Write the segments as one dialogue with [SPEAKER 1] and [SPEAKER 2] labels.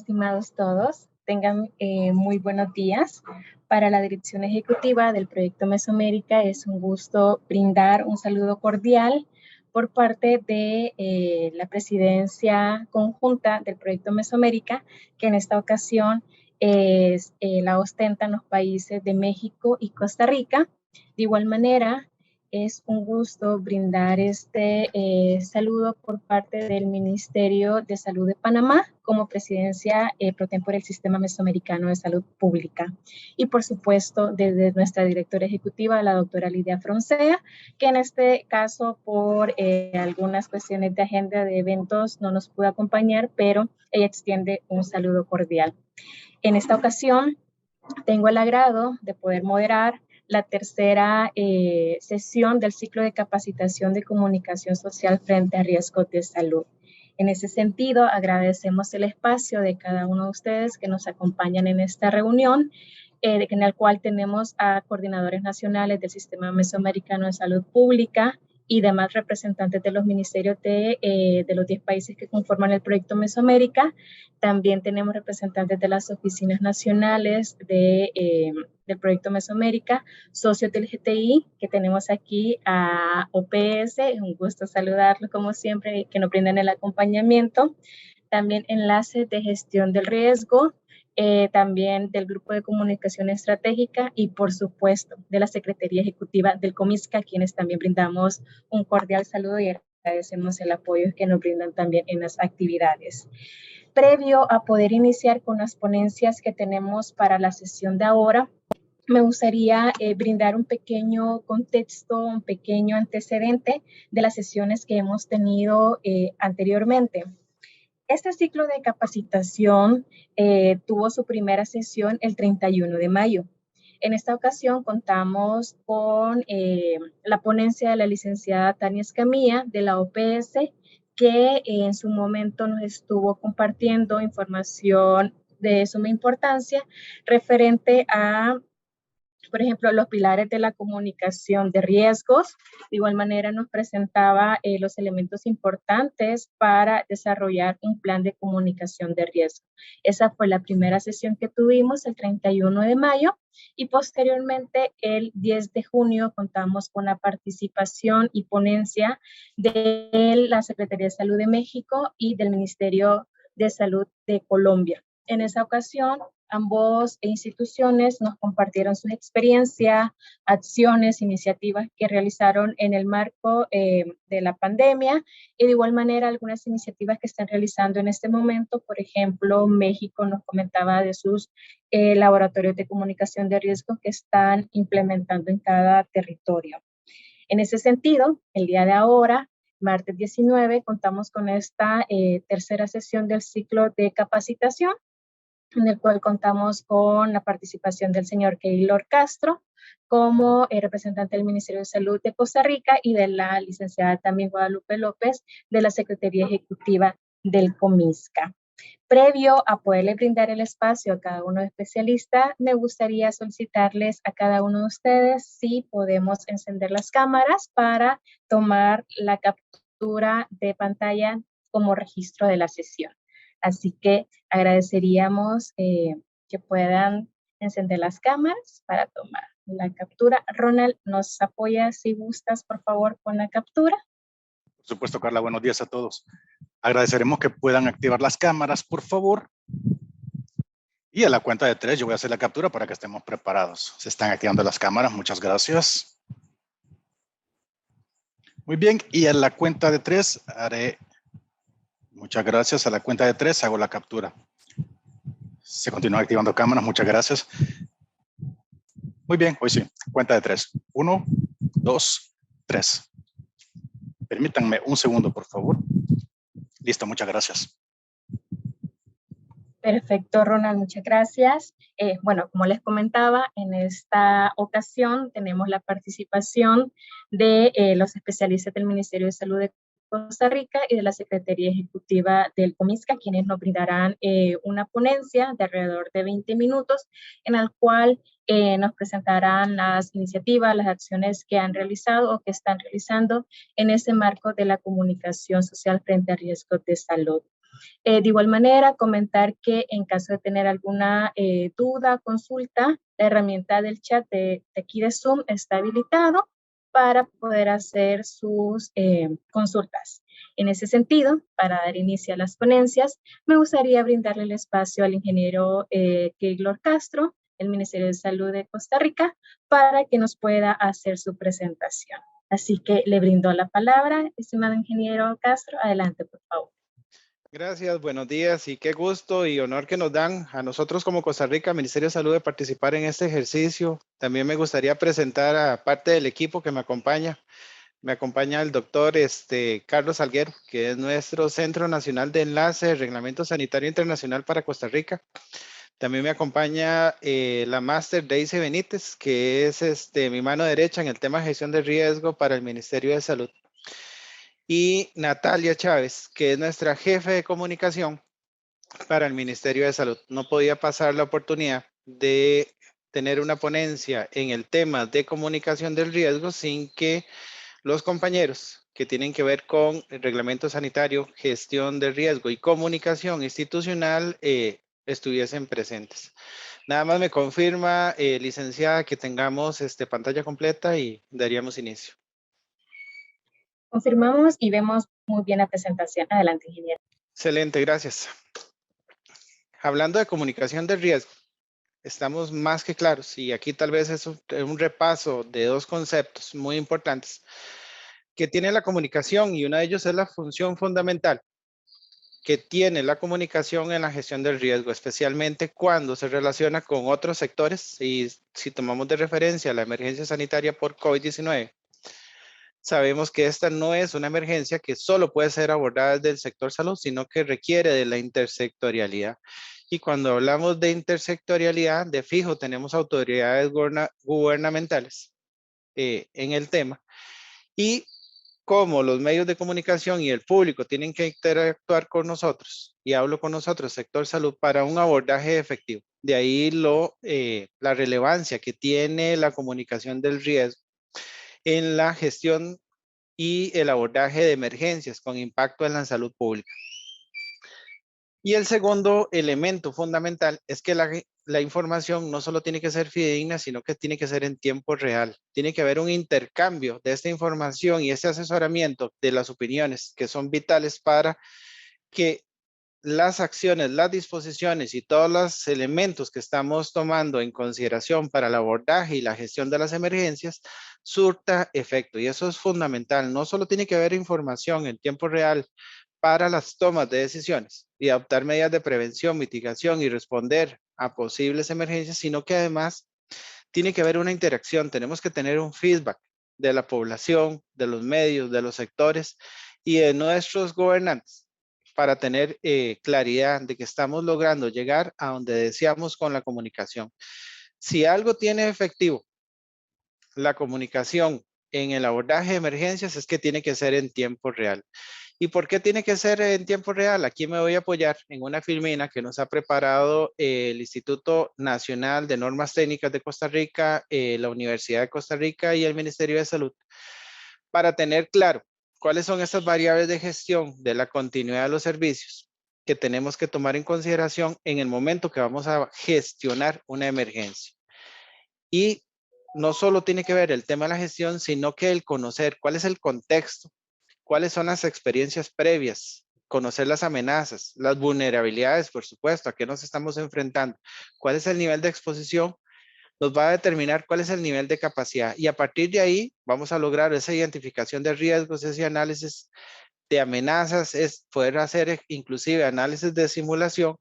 [SPEAKER 1] estimados todos. Tengan muy buenos días. Para la dirección ejecutiva del Proyecto Mesoamérica es un gusto brindar un saludo cordial por parte de la presidencia conjunta del Proyecto Mesoamérica, que en esta ocasión la ostentan los países de México y Costa Rica. De igual manera, es un gusto brindar este saludo por parte del Ministerio de Salud de Panamá como presidencia pro tempore del Sistema Mesoamericano de Salud Pública. Y por supuesto, desde nuestra directora ejecutiva, la doctora Lidia Froncea, que en este caso por algunas cuestiones de agenda de eventos no nos pudo acompañar, pero ella extiende un saludo cordial. En esta ocasión, tengo el agrado de poder moderar la tercera sesión del ciclo de capacitación de comunicación social frente a riesgos de salud. En ese sentido, agradecemos el espacio de cada uno de ustedes que nos acompañan en esta reunión, en el cual tenemos a coordinadores nacionales del Sistema Mesoamericano de Salud Pública y demás representantes de los ministerios de los 10 países que conforman el Proyecto Mesoamérica. También tenemos representantes de las oficinas nacionales del Proyecto Mesoamérica, socios del GTI, que tenemos aquí a OPS, es un gusto saludarlos como siempre, que nos brindan el acompañamiento. También enlaces de gestión del riesgo, también del Grupo de Comunicación Estratégica y, por supuesto, de la Secretaría Ejecutiva del Comisca, a quienes también brindamos un cordial saludo y agradecemos el apoyo que nos brindan también en las actividades. Previo a poder iniciar con las ponencias que tenemos para la sesión de ahora, me gustaría brindar un pequeño contexto, un pequeño antecedente de las sesiones que hemos tenido anteriormente. Este ciclo de capacitación tuvo su primera sesión el 31 de mayo. En esta ocasión contamos con la ponencia de la licenciada Tania Escamilla de la OPS, que en su momento nos estuvo compartiendo información de suma importancia referente a, por ejemplo, los pilares de la comunicación de riesgos. De igual manera nos presentaba los elementos importantes para desarrollar un plan de comunicación de riesgo. Esa fue la primera sesión que tuvimos el 31 de mayo y posteriormente el 10 de junio contamos con la participación y ponencia de la Secretaría de Salud de México y del Ministerio de Salud de Colombia. En esa ocasión, ambos instituciones nos compartieron sus experiencias, acciones, iniciativas que realizaron en el marco de la pandemia y de igual manera algunas iniciativas que están realizando en este momento. Por ejemplo, México nos comentaba de sus laboratorios de comunicación de riesgo que están implementando en cada territorio. En ese sentido, el día de ahora, martes 19, contamos con esta tercera sesión del ciclo de capacitación, en el cual contamos con la participación del señor Keylor Castro como representante del Ministerio de Salud de Costa Rica y de la licenciada también Guadalupe López de la Secretaría Ejecutiva del Comisca. Previo a poderle brindar el espacio a cada uno de especialistas, me gustaría solicitarles a cada uno de ustedes si podemos encender las cámaras para tomar la captura de pantalla como registro de la sesión. Así que agradeceríamos que puedan encender las cámaras para tomar la captura. Ronald, ¿nos apoyas si gustas, por favor, con la captura?
[SPEAKER 2] Por supuesto, Carla. Buenos días a todos. Agradeceremos que puedan activar las cámaras, por favor. Y a la cuenta de 3 yo voy a hacer la captura para que estemos preparados. Se están activando las cámaras. Muchas gracias. Muy bien. Y a la cuenta de 3 haré... Muchas gracias. A la cuenta de 3 hago la captura. Se continúan activando cámaras. Muchas gracias. Muy bien. Hoy sí. Cuenta de 3. 1, 2, 3. Permítanme un segundo, por favor. Listo. Muchas gracias.
[SPEAKER 1] Perfecto, Ronald. Muchas gracias. Bueno, como les comentaba, en esta ocasión tenemos la participación de los especialistas del Ministerio de Salud de Costa Rica y de la Secretaría Ejecutiva del Comisca, quienes nos brindarán una ponencia de alrededor de 20 minutos en el cual nos presentarán las iniciativas, las acciones que han realizado o que están realizando en ese marco de la comunicación social frente a riesgos de salud. De igual manera, comentar que en caso de tener alguna duda, consulta, la herramienta del chat de aquí de Zoom está habilitado para poder hacer sus consultas. En ese sentido, para dar inicio a las ponencias, me gustaría brindarle el espacio al ingeniero Keylor Castro, del Ministerio de Salud de Costa Rica, para que nos pueda hacer su presentación. Así que le brindo la palabra, estimado ingeniero Castro. Adelante, por favor.
[SPEAKER 3] Gracias, buenos días y qué gusto y honor que nos dan a nosotros como Costa Rica, Ministerio de Salud, de participar en este ejercicio. También me gustaría presentar a parte del equipo que me acompaña. Me acompaña el doctor Carlos Salguero, que es nuestro Centro Nacional de Enlace de Reglamento Sanitario Internacional para Costa Rica. También me acompaña la máster Daisy Benítez, que es mi mano derecha en el tema de gestión de riesgo para el Ministerio de Salud. Y Natalia Chávez, que es nuestra jefe de comunicación para el Ministerio de Salud. No podía pasar la oportunidad de tener una ponencia en el tema de comunicación del riesgo sin que los compañeros que tienen que ver con el reglamento sanitario, gestión de riesgo y comunicación institucional estuviesen presentes. Nada más me confirma, licenciada, que tengamos pantalla completa y daríamos inicio.
[SPEAKER 1] Confirmamos y vemos muy bien la presentación. Adelante, ingeniero.
[SPEAKER 3] Excelente, gracias. Hablando de comunicación de riesgo, estamos más que claros y aquí tal vez es un repaso de dos conceptos muy importantes que tiene la comunicación y uno de ellos es la función fundamental que tiene la comunicación en la gestión del riesgo, especialmente cuando se relaciona con otros sectores y si tomamos de referencia la emergencia sanitaria por COVID-19. Sabemos que esta no es una emergencia que solo puede ser abordada desde el sector salud, sino que requiere de la intersectorialidad. Y cuando hablamos de intersectorialidad, de fijo tenemos autoridades gubernamentales en el tema. Y como los medios de comunicación y el público tienen que interactuar con nosotros, y hablo con nosotros, sector salud, para un abordaje efectivo. De ahí la relevancia que tiene la comunicación del riesgo en la gestión y el abordaje de emergencias con impacto en la salud pública. Y el segundo elemento fundamental es que la información no solo tiene que ser fidedigna, sino que tiene que ser en tiempo real. Tiene que haber un intercambio de esta información y este asesoramiento de las opiniones que son vitales para que las acciones, las disposiciones y todos los elementos que estamos tomando en consideración para el abordaje y la gestión de las emergencias surta efecto. Y eso es fundamental. No solo tiene que haber información en tiempo real para las tomas de decisiones y adoptar medidas de prevención, mitigación y responder a posibles emergencias, sino que además tiene que haber una interacción. Tenemos que tener un feedback de la población, de los medios, de los sectores y de nuestros gobernantes para tener claridad de que estamos logrando llegar a donde deseamos con la comunicación. Si algo tiene efectivo la comunicación en el abordaje de emergencias es que tiene que ser en tiempo real. ¿Y por qué tiene que ser en tiempo real? Aquí me voy a apoyar en una filmina que nos ha preparado el Instituto Nacional de Normas Técnicas de Costa Rica, la Universidad de Costa Rica y el Ministerio de Salud para tener claro cuáles son estas variables de gestión de la continuidad de los servicios que tenemos que tomar en consideración en el momento que vamos a gestionar una emergencia. Y no solo tiene que ver el tema de la gestión, sino que el conocer cuál es el contexto, cuáles son las experiencias previas, conocer las amenazas, las vulnerabilidades, por supuesto, a qué nos estamos enfrentando, cuál es el nivel de exposición, nos va a determinar cuál es el nivel de capacidad y a partir de ahí vamos a lograr esa identificación de riesgos, ese análisis de amenazas, es poder hacer inclusive análisis de simulación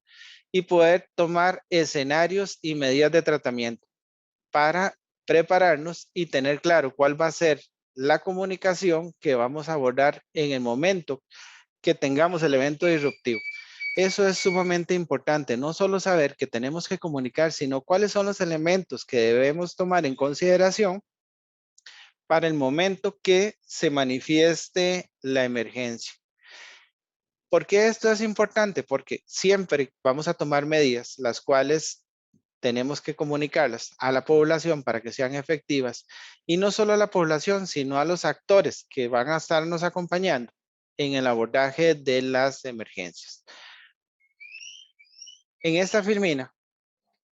[SPEAKER 3] y poder tomar escenarios y medidas de tratamiento para prepararnos y tener claro cuál va a ser la comunicación que vamos a abordar en el momento que tengamos el evento disruptivo. Eso es sumamente importante, no solo saber que tenemos que comunicar, sino cuáles son los elementos que debemos tomar en consideración para el momento que se manifieste la emergencia. ¿Por qué esto es importante? Porque siempre vamos a tomar medidas las cuales tenemos que comunicarlas a la población para que sean efectivas y no solo a la población, sino a los actores que van a estarnos acompañando en el abordaje de las emergencias. En esta filmina,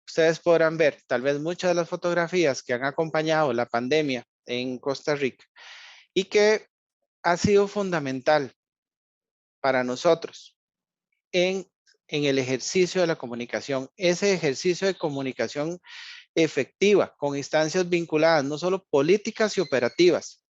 [SPEAKER 3] ustedes podrán ver tal vez muchas de las fotografías que han acompañado la pandemia en Costa Rica y que ha sido fundamental para nosotros en el ejercicio de la comunicación, ese ejercicio de comunicación efectiva con instancias vinculadas, no solo políticas y operativas.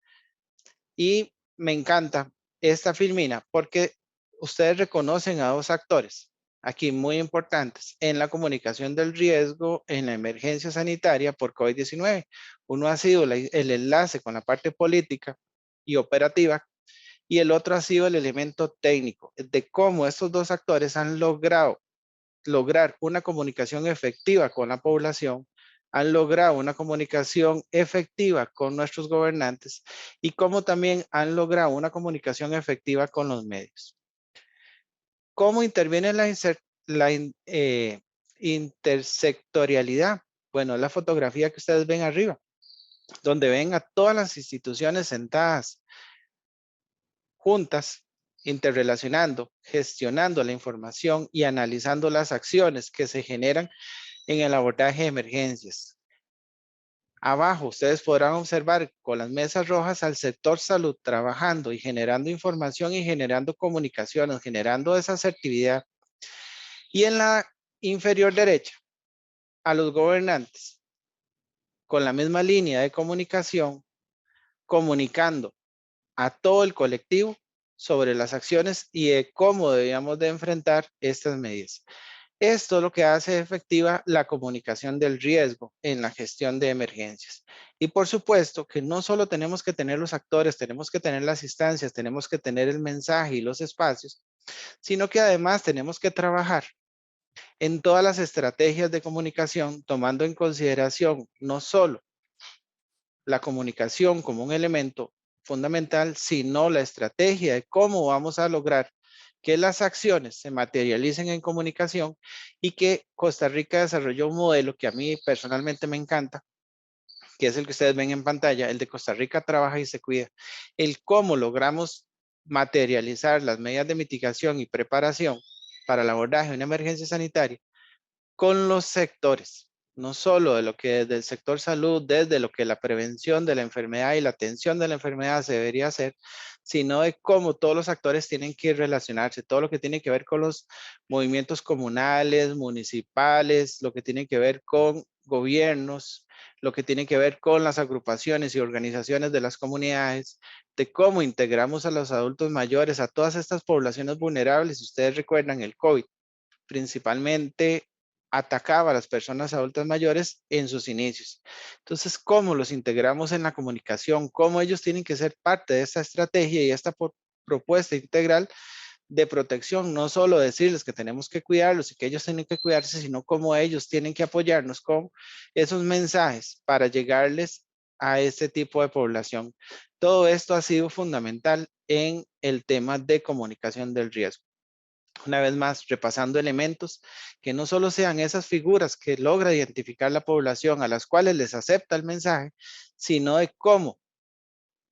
[SPEAKER 3] Y me encanta esta filmina porque ustedes reconocen a dos actores aquí muy importantes en la comunicación del riesgo en la emergencia sanitaria por COVID-19. Uno ha sido el enlace con la parte política y operativa y el otro ha sido el elemento técnico de cómo estos dos actores han logrado lograr una comunicación efectiva con la población, han logrado una comunicación efectiva con nuestros gobernantes y cómo también han logrado una comunicación efectiva con los medios. ¿Cómo interviene la intersectorialidad? Bueno, la fotografía que ustedes ven arriba, donde ven a todas las instituciones sentadas juntas, interrelacionando, gestionando la información y analizando las acciones que se generan en el abordaje de emergencias. Abajo ustedes podrán observar con las mesas rojas al sector salud trabajando y generando información y generando comunicaciones, generando esa asertividad. Y en la inferior derecha, a los gobernantes con la misma línea de comunicación, comunicando a todo el colectivo sobre las acciones y de cómo debíamos de enfrentar estas medidas. Esto es lo que hace efectiva la comunicación del riesgo en la gestión de emergencias. Y por supuesto que no solo tenemos que tener los actores, tenemos que tener las instancias, tenemos que tener el mensaje y los espacios, sino que además tenemos que trabajar en todas las estrategias de comunicación, tomando en consideración no solo la comunicación como un elemento fundamental, sino la estrategia de cómo vamos a lograr que las acciones se materialicen en comunicación y que Costa Rica desarrolló un modelo que a mí personalmente me encanta, que es el que ustedes ven en pantalla, el de Costa Rica trabaja y se cuida. El cómo logramos materializar las medidas de mitigación y preparación para el abordaje de una emergencia sanitaria con los sectores, no solo de lo que desde el sector salud, desde lo que la prevención de la enfermedad y la atención de la enfermedad se debería hacer, sino de cómo todos los actores tienen que relacionarse, todo lo que tiene que ver con los movimientos comunales, municipales, lo que tiene que ver con gobiernos, lo que tiene que ver con las agrupaciones y organizaciones de las comunidades, de cómo integramos a los adultos mayores, a todas estas poblaciones vulnerables. Si ustedes recuerdan, el COVID principalmente atacaba a las personas adultas mayores en sus inicios. Entonces, ¿cómo los integramos en la comunicación? ¿Cómo ellos tienen que ser parte de esta estrategia y esta propuesta integral de protección? No solo decirles que tenemos que cuidarlos y que ellos tienen que cuidarse, sino cómo ellos tienen que apoyarnos con esos mensajes para llegarles a este tipo de población. Todo esto ha sido fundamental en el tema de comunicación del riesgo. Una vez más, repasando elementos que no solo sean esas figuras que logra identificar la población a las cuales les acepta el mensaje, sino de cómo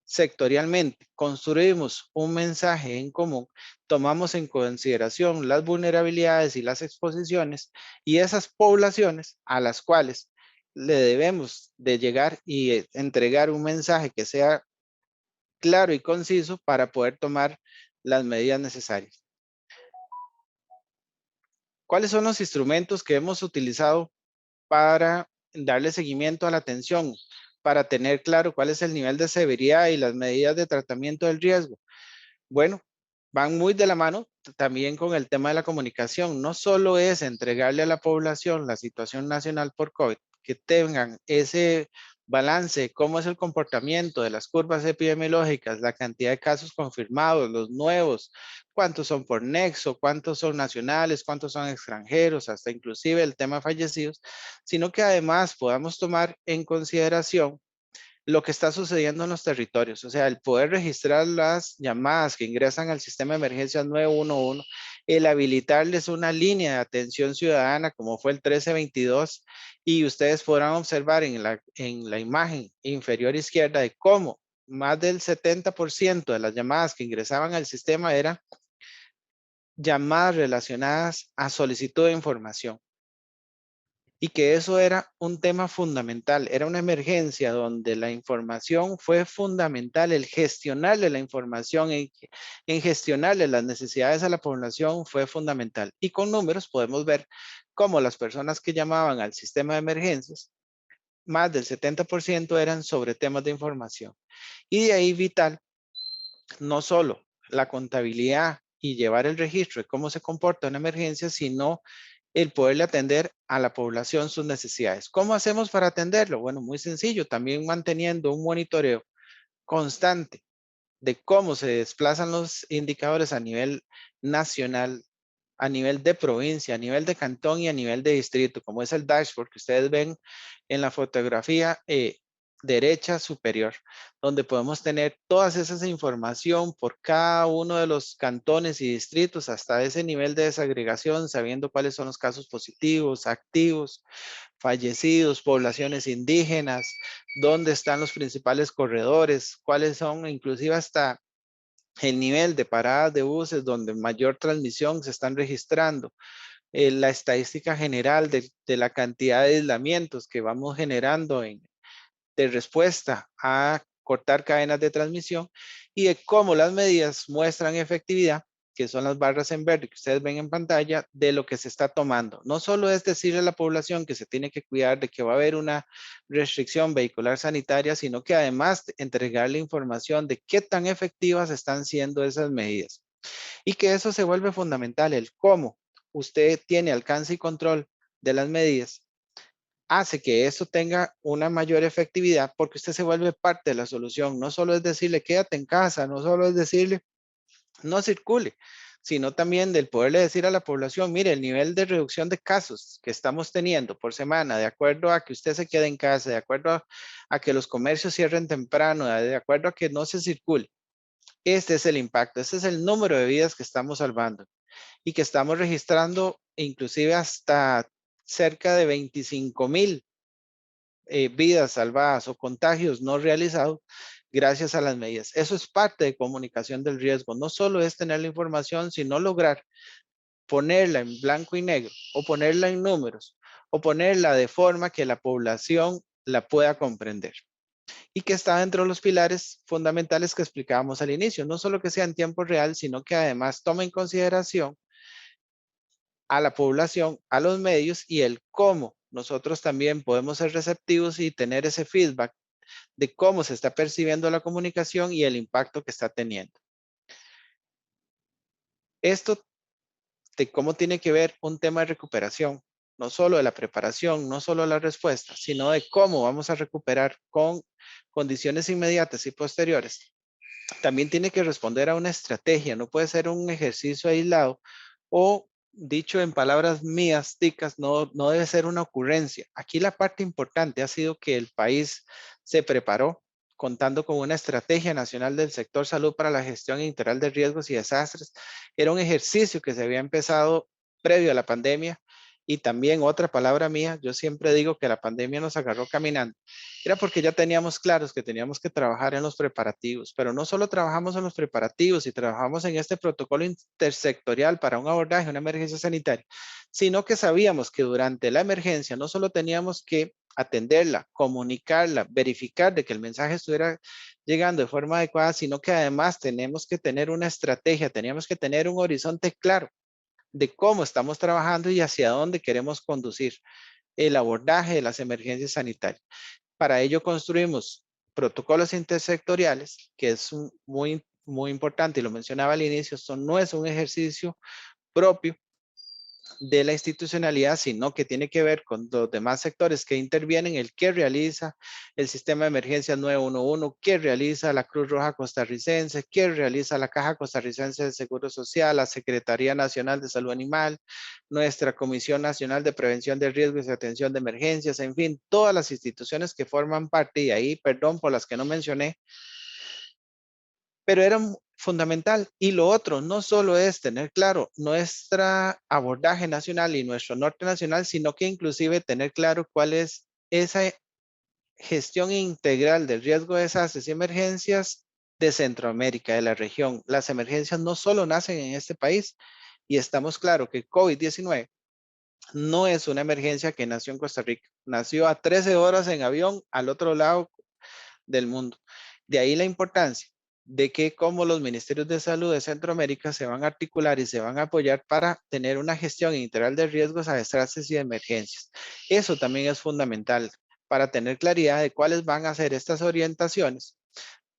[SPEAKER 3] sectorialmente construimos un mensaje en común, tomamos en consideración las vulnerabilidades y las exposiciones y esas poblaciones a las cuales le debemos de llegar y entregar un mensaje que sea claro y conciso para poder tomar las medidas necesarias. ¿Cuáles son los instrumentos que hemos utilizado para darle seguimiento a la atención, para tener claro cuál es el nivel de severidad y las medidas de tratamiento del riesgo? Bueno, van muy de la mano también con el tema de la comunicación. No solo es entregarle a la población la situación nacional por COVID, que tengan ese balance, cómo es el comportamiento de las curvas epidemiológicas, la cantidad de casos confirmados, los nuevos, cuántos son por nexo, cuántos son nacionales, cuántos son extranjeros, hasta inclusive el tema de fallecidos, sino que además podamos tomar en consideración lo que está sucediendo en los territorios, o sea, el poder registrar las llamadas que ingresan al sistema de emergencias 911, el habilitarles una línea de atención ciudadana como fue el 1322 y ustedes podrán observar en la imagen inferior izquierda de cómo más del 70% de las llamadas que ingresaban al sistema eran llamadas relacionadas a solicitud de información. Y que eso era un tema fundamental, era una emergencia donde la información fue fundamental, el gestionarle la información, en gestionarle las necesidades a la población fue fundamental. Y con números podemos ver cómo las personas que llamaban al sistema de emergencias, más del 70% eran sobre temas de información. Y de ahí vital, no solo la contabilidad y llevar el registro de cómo se comporta una emergencia, sino el poderle atender a la población sus necesidades. ¿Cómo hacemos para atenderlo? Bueno, muy sencillo, también manteniendo un monitoreo constante de cómo se desplazan los indicadores a nivel nacional, a nivel de provincia, a nivel de cantón y a nivel de distrito, como es el dashboard que ustedes ven en la fotografía derecha superior, donde podemos tener todas esas información por cada uno de los cantones y distritos hasta ese nivel de desagregación, sabiendo cuáles son los casos positivos, activos, fallecidos, poblaciones indígenas, dónde están los principales corredores, cuáles son inclusive hasta el nivel de paradas de buses donde mayor transmisión se están registrando, la estadística general de la cantidad de aislamientos que vamos generando de respuesta a cortar cadenas de transmisión y de cómo las medidas muestran efectividad, que son las barras en verde que ustedes ven en pantalla, de lo que se está tomando. No solo es decirle a la población que se tiene que cuidar de que va a haber una restricción vehicular sanitaria, sino que además entregarle información de qué tan efectivas están siendo esas medidas. Y que eso se vuelve fundamental, el cómo usted tiene alcance y control de las medidas hace que eso tenga una mayor efectividad porque usted se vuelve parte de la solución. No solo es decirle quédate en casa, no solo es decirle no circule, sino también del poderle decir a la población, mire, el nivel de reducción de casos que estamos teniendo por semana, de acuerdo a que usted se quede en casa, de acuerdo a que los comercios cierren temprano, de acuerdo a que no se circule. Este es el impacto, este es el número de vidas que estamos salvando y que estamos registrando inclusive hasta cerca de 25,000 vidas salvadas o contagios no realizados gracias a las medidas. Eso es parte de comunicación del riesgo. No solo es tener la información, sino lograr ponerla en blanco y negro o ponerla en números o ponerla de forma que la población la pueda comprender. Y que está dentro de los pilares fundamentales que explicábamos al inicio. No solo que sea en tiempo real, sino que además tome en consideración a la población, a los medios y el cómo nosotros también podemos ser receptivos y tener ese feedback de cómo se está percibiendo la comunicación y el impacto que está teniendo. Esto de cómo tiene que ver un tema de recuperación, no solo de la preparación, no solo la respuesta, sino de cómo vamos a recuperar con condiciones inmediatas y posteriores. También tiene que responder a una estrategia, no puede ser un ejercicio aislado o dicho en palabras mías, ticas, no debe ser una ocurrencia. Aquí la parte importante ha sido que el país se preparó contando con una estrategia nacional del sector salud para la gestión integral de riesgos y desastres. Era un ejercicio que se había empezado previo a la pandemia y también otra palabra mía, yo siempre digo que la pandemia nos agarró caminando. Era porque ya teníamos claros que teníamos que trabajar en los preparativos, pero no solo trabajamos en los preparativos y trabajamos en este protocolo intersectorial para un abordaje, una emergencia sanitaria, sino que sabíamos que durante la emergencia no solo teníamos que atenderla, comunicarla, verificar de que el mensaje estuviera llegando de forma adecuada, sino que además tenemos que tener una estrategia, teníamos que tener un horizonte claro de cómo estamos trabajando y hacia dónde queremos conducir el abordaje de las emergencias sanitarias. Para ello construimos protocolos intersectoriales, que es muy importante y lo mencionaba al inicio, esto no es un ejercicio propio de la institucionalidad, sino que tiene que ver con los demás sectores que intervienen, el que realiza el sistema de emergencias 911, que realiza la Cruz Roja Costarricense, que realiza la Caja Costarricense de Seguro Social, la Secretaría Nacional de Salud Animal, nuestra Comisión Nacional de Prevención de Riesgos y Atención de Emergencias, en fin, todas las instituciones que forman parte, y ahí, perdón por las que no mencioné, pero era fundamental. Y lo otro, no solo es tener claro nuestro abordaje nacional y nuestro norte nacional, sino que inclusive tener claro cuál es esa gestión integral del riesgo de desastres y emergencias de Centroamérica, de la región. Las emergencias no solo nacen en este país, Y estamos claros que COVID-19 no es una emergencia que nació en Costa Rica. Nació a 13 horas en avión al otro lado del mundo. De ahí la importancia de que como los ministerios de salud de Centroamérica se van a articular y se van a apoyar para tener una gestión integral de riesgos a desastres y de emergencias. Eso también es fundamental para tener claridad de cuáles van a ser estas orientaciones,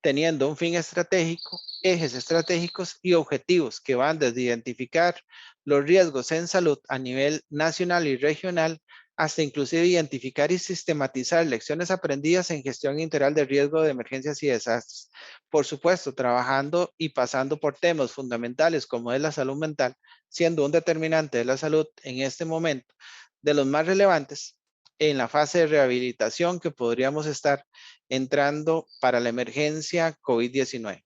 [SPEAKER 3] teniendo un fin estratégico, ejes estratégicos y objetivos que van desde identificar los riesgos en salud a nivel nacional y regional hasta inclusive identificar y sistematizar lecciones aprendidas en gestión integral de riesgo de emergencias y desastres. Por supuesto, trabajando y pasando por temas fundamentales como es la salud mental, siendo un determinante de la salud en este momento de los más relevantes en la fase de rehabilitación que podríamos estar entrando para la emergencia COVID-19.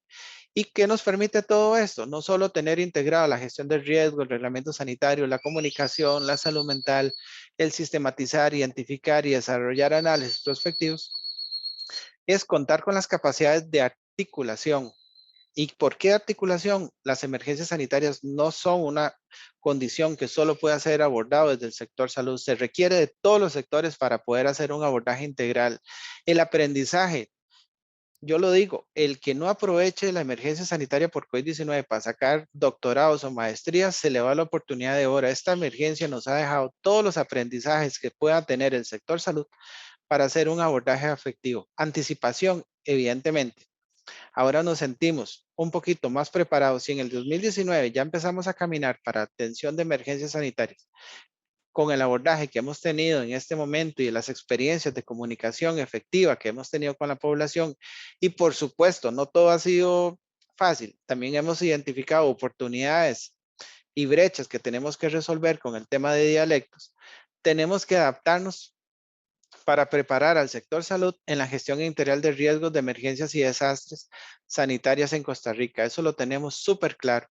[SPEAKER 3] ¿Y qué nos permite todo esto? No solo tener integrado la gestión del riesgo, el reglamento sanitario, la comunicación, la salud mental, el sistematizar, identificar y desarrollar análisis prospectivos, es contar con las capacidades de articulación. ¿Y por qué articulación? Las emergencias sanitarias no son una condición que solo pueda ser abordado desde el sector salud. Se requiere de todos los sectores para poder hacer un abordaje integral. El aprendizaje, yo lo digo, el que no aproveche la emergencia sanitaria por COVID-19 para sacar doctorados o maestrías, se le va la oportunidad de oro. Esta emergencia nos ha dejado todos los aprendizajes que pueda tener el sector salud para hacer un abordaje efectivo. Anticipación, evidentemente. Ahora nos sentimos un poquito más preparados. Si en el 2019 ya empezamos a caminar para atención de emergencias sanitarias, con el abordaje que hemos tenido en este momento y las experiencias de comunicación efectiva que hemos tenido con la población, y por supuesto, no todo ha sido fácil. También hemos identificado oportunidades y brechas que tenemos que resolver con el tema de dialectos. Tenemos que adaptarnos para preparar al sector salud en la gestión integral de riesgos de emergencias y desastres sanitarias en Costa Rica. Eso lo tenemos súper claro.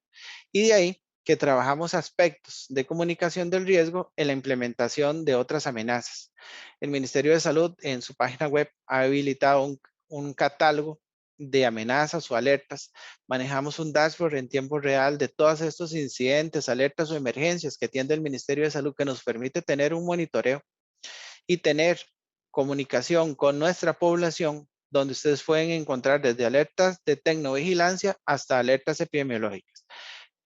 [SPEAKER 3] Y de ahí que trabajamos aspectos de comunicación del riesgo en la implementación de otras amenazas. El Ministerio de Salud en su página web ha habilitado un catálogo de amenazas o alertas. Manejamos un dashboard en tiempo real de todos estos incidentes, alertas o emergencias que tiene el Ministerio de Salud que nos permite tener un monitoreo y tener comunicación con nuestra población, donde ustedes pueden encontrar desde alertas de tecnovigilancia hasta alertas epidemiológicas.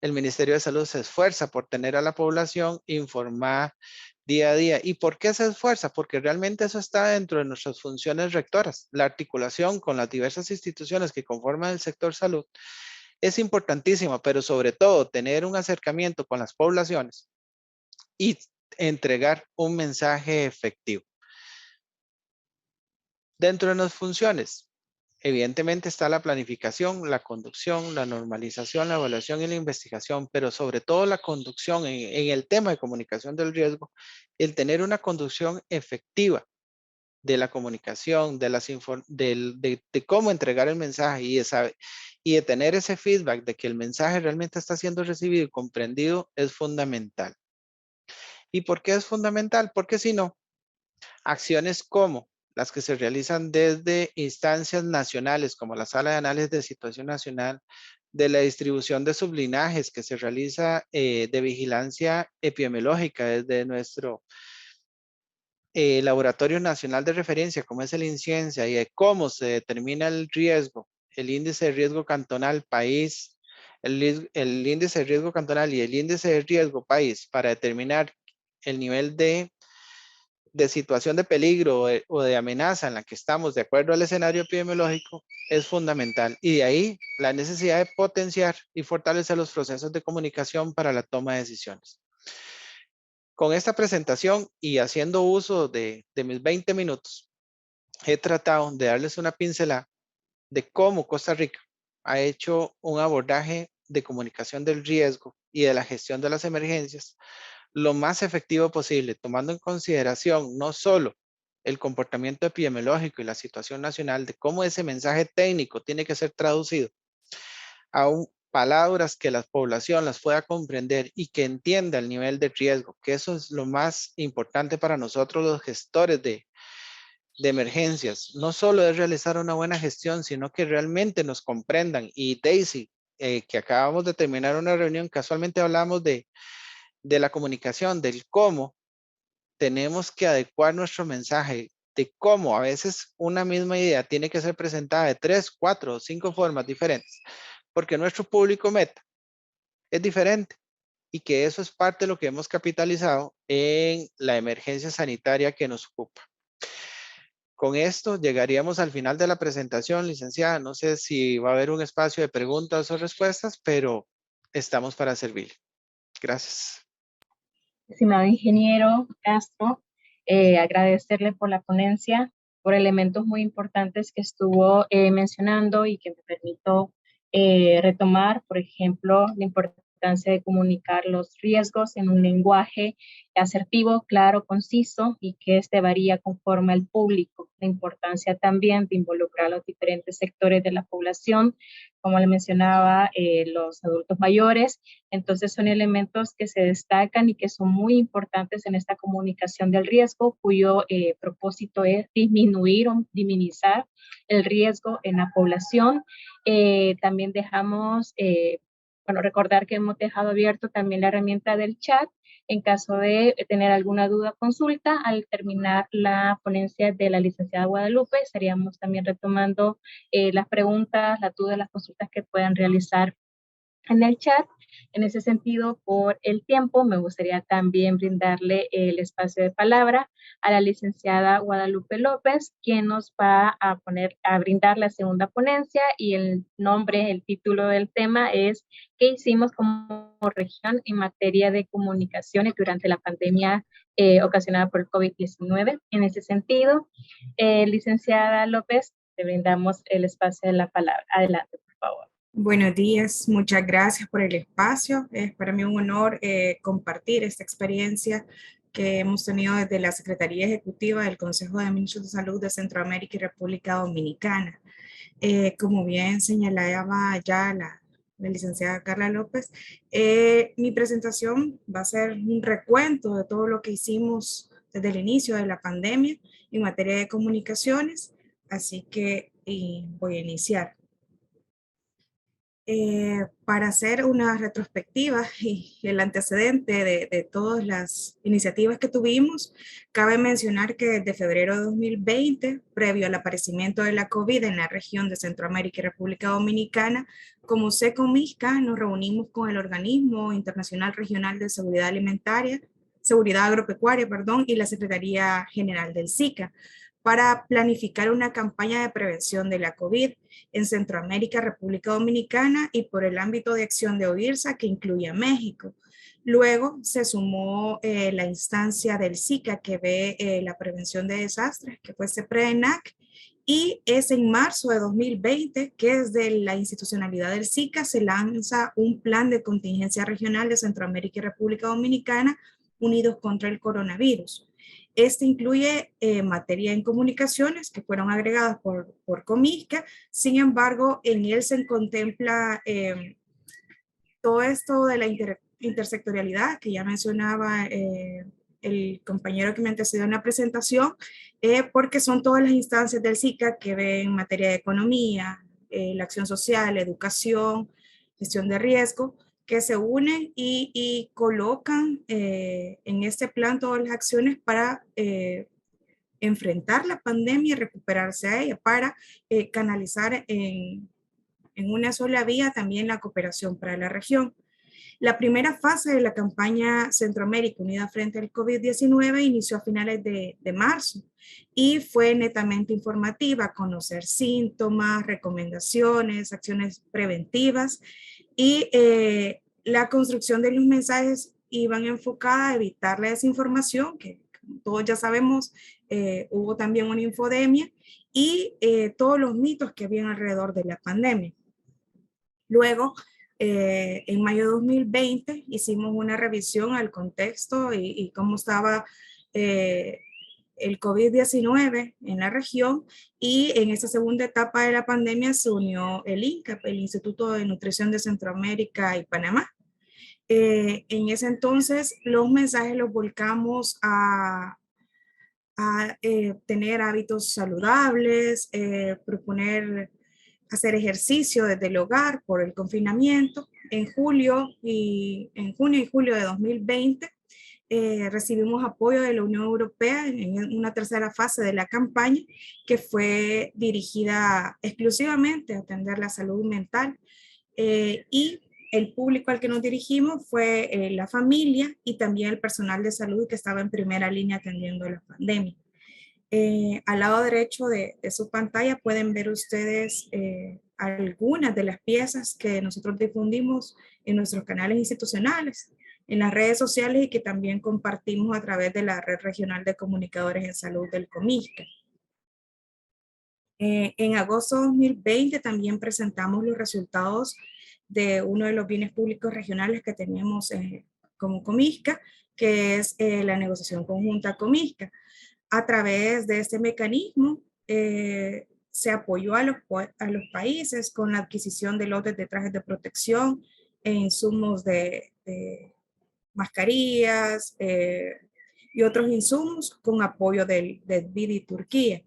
[SPEAKER 3] El Ministerio de Salud se esfuerza por tener a la población informada día a día. ¿Y por qué se esfuerza? Porque realmente eso está dentro de nuestras funciones rectoras. La articulación con las diversas instituciones que conforman el sector salud es importantísima, pero sobre todo tener un acercamiento con las poblaciones y entregar un mensaje efectivo. Dentro de las funciones, evidentemente está la planificación, la conducción, la normalización, la evaluación y la investigación, pero sobre todo la conducción en el tema de comunicación del riesgo, el tener una conducción efectiva de la comunicación, de cómo entregar el mensaje y de tener ese feedback de que el mensaje realmente está siendo recibido y comprendido es fundamental. ¿Y por qué es fundamental? Porque si no, acciones como las que se realizan desde instancias nacionales, como la Sala de Análisis de Situación Nacional, de la distribución de sublinajes que se realiza de vigilancia epidemiológica desde nuestro Laboratorio Nacional de Referencia, como es el INCIENSIA, y de cómo se determina el riesgo, el índice de riesgo cantonal país, el índice de riesgo cantonal y el índice de riesgo país para determinar el nivel de situación de peligro o de amenaza en la que estamos de acuerdo al escenario epidemiológico es fundamental. Y de ahí la necesidad de potenciar y fortalecer los procesos de comunicación para la toma de decisiones. Con esta presentación y haciendo uso de mis 20 minutos, he tratado de darles una pincelada de cómo Costa Rica ha hecho un abordaje de comunicación del riesgo y de la gestión de las emergencias lo más efectivo posible, tomando en consideración no solo el comportamiento epidemiológico y la situación nacional de cómo ese mensaje técnico tiene que ser traducido a palabras que la población las pueda comprender y que entienda el nivel de riesgo, que eso es lo más importante para nosotros los gestores de emergencias. No solo es realizar una buena gestión, sino que realmente nos comprendan. Y Daisy, que acabamos de terminar una reunión, casualmente hablamos de la comunicación, del cómo tenemos que adecuar nuestro mensaje, de cómo a veces una misma idea tiene que ser presentada de 3, 4 o 5 formas diferentes, porque nuestro público meta es diferente y que eso es parte de lo que hemos capitalizado en la emergencia sanitaria que nos ocupa. Con esto llegaríamos al final de la presentación, licenciada. No sé si va a haber un espacio de preguntas o respuestas, pero estamos para servir. Gracias.
[SPEAKER 1] Estimado ingeniero Castro, agradecerle por la ponencia, por elementos muy importantes que estuvo mencionando y que me permito retomar, por ejemplo, la importancia de comunicar los riesgos en un lenguaje asertivo, claro, conciso y que este varía conforme al público. La importancia también de involucrar a los diferentes sectores de la población, como le mencionaba, los adultos mayores. Entonces son elementos que se destacan y que son muy importantes en esta comunicación del riesgo, cuyo propósito es disminuir o minimizar el riesgo en la población. También dejamos, recordar que hemos dejado abierto también la herramienta del chat en caso de tener alguna duda o consulta. Al terminar la ponencia de la licenciada Guadalupe, estaríamos también retomando las preguntas, las dudas, las consultas que puedan realizar en el chat. En ese sentido, por el tiempo, me gustaría también brindarle el espacio de palabra a la licenciada Guadalupe López, quien nos va a brindar la segunda ponencia, y el nombre, el título del tema es ¿qué hicimos como región en materia de comunicaciones durante la pandemia ocasionada por el COVID-19? En ese sentido, licenciada López, te brindamos el espacio de la palabra. Adelante, por favor.
[SPEAKER 4] Buenos días, muchas gracias por el espacio. Es para mí un honor compartir esta experiencia que hemos tenido desde la Secretaría Ejecutiva del Consejo de Ministros de Salud de Centroamérica y República Dominicana. Como bien señalaba ya la licenciada Carla López, mi presentación va a ser un recuento de todo lo que hicimos desde el inicio de la pandemia en materia de comunicaciones, así que voy a iniciar. Para hacer una retrospectiva y el antecedente de todas las iniciativas que tuvimos, cabe mencionar que desde febrero de 2020, previo al aparecimiento de la COVID en la región de Centroamérica y República Dominicana, como SECOMISCA, nos reunimos con el Organismo Internacional Regional de Seguridad Agropecuaria, y la Secretaría General del SICA, para planificar una campaña de prevención de la COVID en Centroamérica, República Dominicana y por el ámbito de acción de OIRSA que incluye a México. Luego se sumó la instancia del SICA que ve la prevención de desastres, que fue CEPRENAC, y es en marzo de 2020 que desde la institucionalidad del SICA se lanza un plan de contingencia regional de Centroamérica y República Dominicana unidos contra el coronavirus. Este incluye materia en comunicaciones que fueron agregadas por Comisca. Sin embargo, en él se contempla todo esto de la intersectorialidad que ya mencionaba el compañero que me antecedió en la presentación, porque son todas las instancias del SICA que ven materia de economía, la acción social, educación, gestión de riesgo, que se unen y colocan en este plan todas las acciones para enfrentar la pandemia y recuperarse a ella, para canalizar en una sola vía también la cooperación para la región. La primera fase de la campaña Centroamérica Unida frente al COVID-19 inició a finales de marzo y fue netamente informativa, conocer síntomas, recomendaciones, acciones preventivas, y la construcción de los mensajes iban enfocada a evitar la desinformación, que todos ya sabemos, hubo también una infodemia, y todos los mitos que habían alrededor de la pandemia. Luego, en mayo de 2020, hicimos una revisión al contexto y cómo estaba el COVID-19 en la región, y en esta segunda etapa de la pandemia se unió el INCAP, el Instituto de Nutrición de Centroamérica y Panamá. En ese entonces los mensajes los volcamos a tener hábitos saludables, proponer hacer ejercicio desde el hogar por el confinamiento. En junio y julio de 2020 recibimos apoyo de la Unión Europea en una tercera fase de la campaña que fue dirigida exclusivamente a atender la salud mental, y el público al que nos dirigimos fue la familia y también el personal de salud que estaba en primera línea atendiendo la pandemia. Al lado derecho de su pantalla pueden ver ustedes algunas de las piezas que nosotros difundimos en nuestros canales institucionales, en las redes sociales y que también compartimos a través de la Red Regional de Comunicadores en Salud del Comisca. En agosto de 2020 también presentamos los resultados de uno de los bienes públicos regionales que tenemos como Comisca, que es la negociación conjunta Comisca. A través de este mecanismo se apoyó a los países con la adquisición de lotes de trajes de protección e insumos de mascarillas y otros insumos con apoyo del BID y Turquía.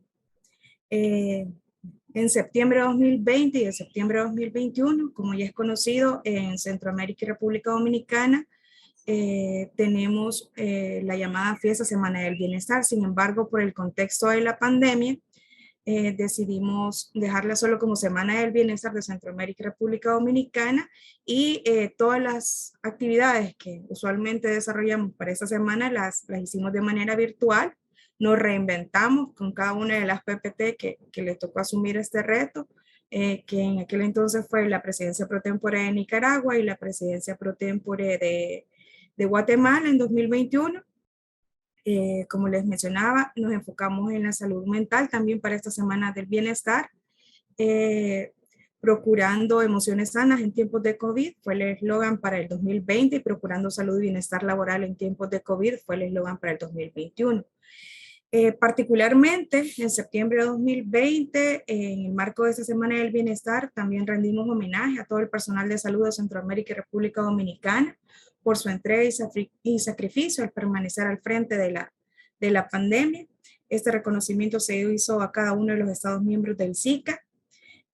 [SPEAKER 4] En septiembre de 2020 y en septiembre de 2021, como ya es conocido, en Centroamérica y República Dominicana, tenemos la llamada Fiesta Semana del Bienestar. Sin embargo, por el contexto de la pandemia, decidimos dejarla solo como Semana del Bienestar de Centroamérica y República Dominicana, y todas las actividades que usualmente desarrollamos para esta semana las hicimos de manera virtual. Nos reinventamos con cada una de las PPT que le tocó asumir este reto, que en aquel entonces fue la presidencia pro tempore de Nicaragua y la presidencia pro tempore de Guatemala en 2021. Como les mencionaba, nos enfocamos en la salud mental también para esta Semana del Bienestar. Procurando emociones sanas en tiempos de COVID fue el eslogan para el 2020, y procurando salud y bienestar laboral en tiempos de COVID fue el eslogan para el 2021. Particularmente en septiembre de 2020, en el marco de esta Semana del Bienestar, también rendimos homenaje a todo el personal de salud de Centroamérica y República Dominicana por su entrega y sacrificio al permanecer al frente de la pandemia. Este reconocimiento se hizo a cada uno de los Estados miembros del SICA.